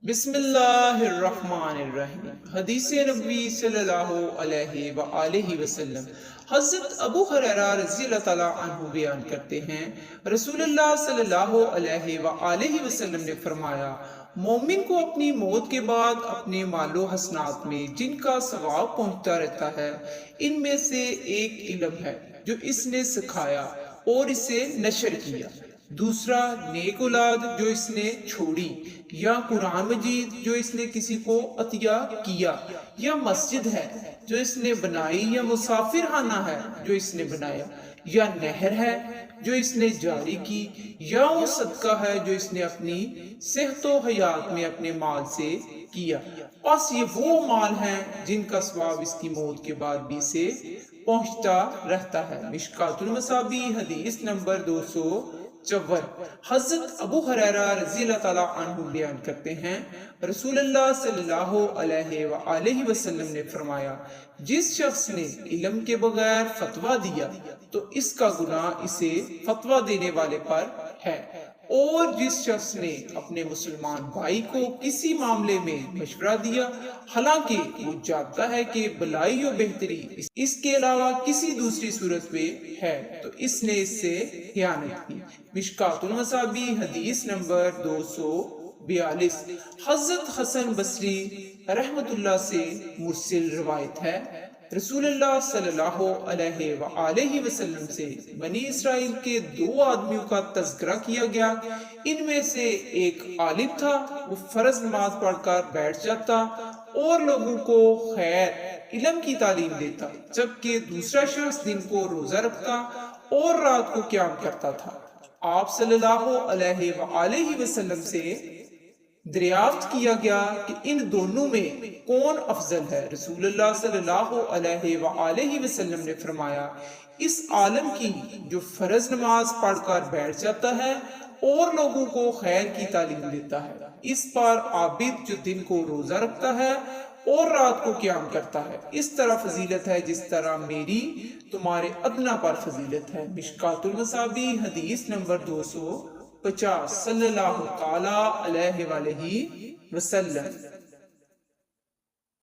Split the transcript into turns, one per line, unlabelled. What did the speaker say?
بسم اللہ الرحمن الرحیم۔ حدیث نبوی صلی اللہ علیہ وآلہ وسلم حضرت ابو ہریرہ رضی اللہ تعالیٰ عنہ بیان کرتے ہیں، رسول اللہ صلی اللہ علیہ وآلہ وسلم نے فرمایا، مومن کو اپنی موت کے بعد اپنے مال و حسنات میں جن کا ثواب پہنچتا رہتا ہے، ان میں سے ایک علم ہے جو اس نے سکھایا اور اسے نشر کیا، دوسرا نیک اولاد جو اس نے چھوڑی، یا قرآن مجید جو اس نے کسی کو عطیہ کیا، یا مسجد ہے جو اس نے بنائی، یا مسافر خانہ ہے جو اس نے بنایا، یا نہر ہے جو اس نے جاری کی، یا وہ صدقہ ہے جو اس نے اپنی صحت و حیات میں اپنے مال سے کیا۔ بس یہ وہ مال ہیں جن کا ثواب اس کی موت کے بعد بھی سے پہنچتا رہتا ہے۔ مشکات المصابیح حدیث نمبر 254۔ حضرت ابو ہریرہ رضی اللہ تعالیٰ عنہ بیان کرتے ہیں، رسول اللہ صلی اللہ علیہ وآلہ وسلم نے فرمایا، جس شخص نے علم کے بغیر فتویٰ دیا تو اس کا گناہ اسے فتویٰ دینے والے پر ہے، اور جس شخص نے اپنے مسلمان بھائی کو کسی معاملے میں مشورہ دیا حالانکہ وہ جانتا ہے کہ بلائی و بہتری اس کے علاوہ کسی دوسری صورت میں ہے تو اس نے اس سے خیانت کی۔ مشکات المصابیح حدیث نمبر 242۔ حضرت حسن بصری رحمت اللہ سے مرسل روایت ہے، رسول اللہ صلی اللہ علیہ وآلہ وسلم سے بنی اسرائیل کے 2 آدمیوں کا تذکرہ کیا گیا، ان میں سے ایک عالم تھا، وہ فرض نماز پڑھ کر بیٹھ جاتا اور لوگوں کو خیر علم کی تعلیم دیتا، جبکہ دوسرا شخص دن کو روزہ رکھتا اور رات کو قیام کرتا تھا۔ آپ صلی اللہ علیہ وآلہ وسلم سے دریافت کیا گیا کہ ان دونوں میں کون افضل ہے؟ رسول اللہ صلی اللہ علیہ وآلہ وسلم نے فرمایا، اس عالم کی جو فرض نماز پڑھ کر بیٹھ جاتا ہے اور لوگوں کو خیر کی تعلیم دیتا ہے، اس پر عابد جو دن کو روزہ رکھتا ہے اور رات کو قیام کرتا ہے، اس طرح فضیلت ہے جس طرح میری تمہارے ادنا پر فضیلت ہے۔ مشکات المصابیح حدیث نمبر 250۔ صلی اللہ تعالی علیہ وآلہ وسلم۔